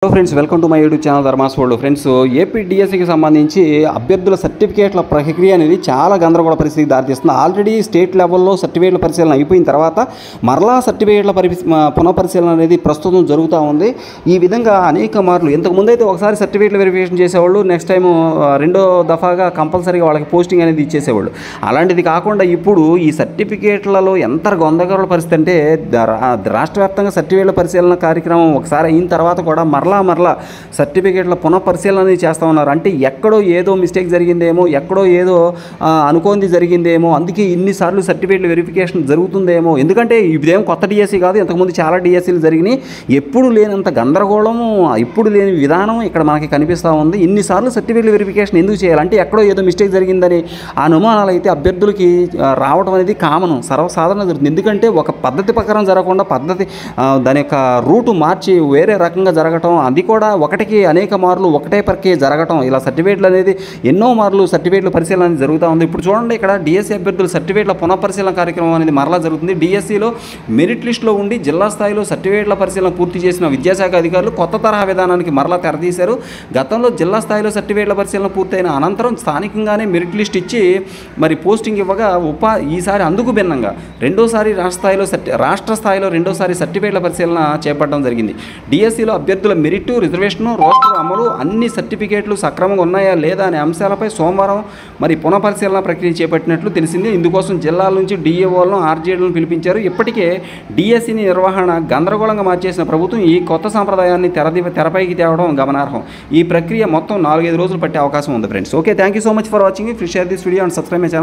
Hello friends, welcome to my YouTube channel Dharma's world. Friends, AP డిఎస్సికి సంబంధించి అభ్యర్థుల సర్టిఫికేట్ల ప్రక్రియ అనేది చాలా గందరగోళ పరిస్థితికి దారితీస్తుంది. ఆల్రెడీ స్టేట్ లెవెల్లో సర్టిఫికేట్ల పరిశీలన అయిపోయిన తర్వాత మరలా సర్టిఫికేట్ల పునఃపరిశీలన అనేది ప్రస్తుతం జరుగుతూ ఉంది. ఈ విధంగా అనేక మార్లు ఇంతకుముందు అయితే ఒకసారి సర్టిఫికేట్లు వెరిఫికేషన్ చేసేవాళ్ళు, నెక్స్ట్ టైం రెండో దఫాగా కంపల్సరీగా వాళ్ళకి పోస్టింగ్ అనేది ఇచ్చేసేవాళ్ళు. అలాంటిది కాకుండా ఇప్పుడు ఈ సర్టిఫికేట్లలో ఎంత గందరగోళ పరిస్థితి అంటే రాష్ట్ర వ్యాప్తంగా సర్టిఫికేట్ల పరిశీలన కార్యక్రమం ఒకసారి అయిన తర్వాత కూడా మరలా సర్టిఫికేట్ల పునఃపరిశీలన చేస్తూ ఉన్నారు. అంటే ఎక్కడో ఏదో మిస్టేక్ జరిగిందేమో, ఎక్కడో ఏదో అనుకోంది జరిగిందేమో, అందుకే ఇన్నిసార్లు సర్టిఫికేట్ల వెరిఫికేషన్ జరుగుతుందేమో. ఎందుకంటే ఇదేం కొత్త డిఎస్సి కాదు, ఇంతకుముందు చాలా డిఎస్సీలు జరిగినాయి. ఎప్పుడు లేనంత గందరగోళము, ఇప్పుడు లేని విధానం ఇక్కడ మనకి కనిపిస్తూ ఉంది. ఇన్నిసార్లు సర్టిఫికేట్ల వెరిఫికేషన్ ఎందుకు చేయాలంటే ఎక్కడో ఏదో మిస్టేక్ జరిగిందని అనుమానాలు అయితే అభ్యర్థులకి రావడం అనేది కామన్, సర్వసాధారణ జరుగుతుంది. ఎందుకంటే ఒక పద్ధతి ప్రకారం జరగకుండా దాని యొక్క రూటు మార్చి వేరే రకంగా జరగటం, అది కూడా ఒకటికి అనేక మార్లు ఒకటే పరకే జరగటం, ఇలా సర్టిఫికేట్లు అనేది ఎన్నో మార్లు సర్టిఫికేట్ల పరిశీలన అనేది జరుగుతూ ఉంది. ఇప్పుడు చూడండి, ఇక్కడ డిఎస్సి అభ్యర్థుల సర్టిఫికేట్ల పునఃపరిశీలన కార్యక్రమం అనేది మరలా జరుగుతుంది. డిఎస్సిలో మెరిట్ లిస్టులో ఉండి జిల్లా స్థాయిలో సర్టిఫికేట్ల పరిశీలన పూర్తి చేసిన విద్యాశాఖ అధికారులు కొత్త తరహా విధానానికి మరలా తెరదీశారు. గతంలో జిల్లా స్థాయిలో సర్టిఫికేట్ల పరిశీలన పూర్తయిన అనంతరం స్థానికంగానే మెరిట్ లిస్ట్ ఇచ్చి మరి పోస్టింగ్ ఇవ్వగా ఈసారి అందుకు భిన్నంగా రాష్ట్ర స్థాయిలో రెండోసారి సర్టిఫికేట్ల పరిశీలన చేపట్టడం జరిగింది. డిఎస్సిలో అభ్యర్థుల మెరిట్, రిజర్వేషను, రోస్టర్ అమలు, అన్ని సర్టిఫికేట్లు సక్రమంగా ఉన్నాయా లేదా అనే అంశాలపై సోమవారం మరి పునఃపరిశీలన ప్రక్రియ చేపట్టినట్లు తెలిసింది. ఇందుకోసం జిల్లాల నుంచి డిఏఓలను, ఆర్జేడీలను పిలిపించారు. ఇప్పటికే డిఎస్సిని నిర్వహణ గందరగోళంగా మార్చేసిన ప్రభుత్వం ఈ కొత్త సంప్రదాయాన్ని తెరపైకి తేవడం గమనార్హం. ఈ ప్రక్రియ మొత్తం 4-5 రోజులు పట్టే అవకాశం ఉంది. Friends, okay, thank you so much for watching. Please share this video and subscribe my channel.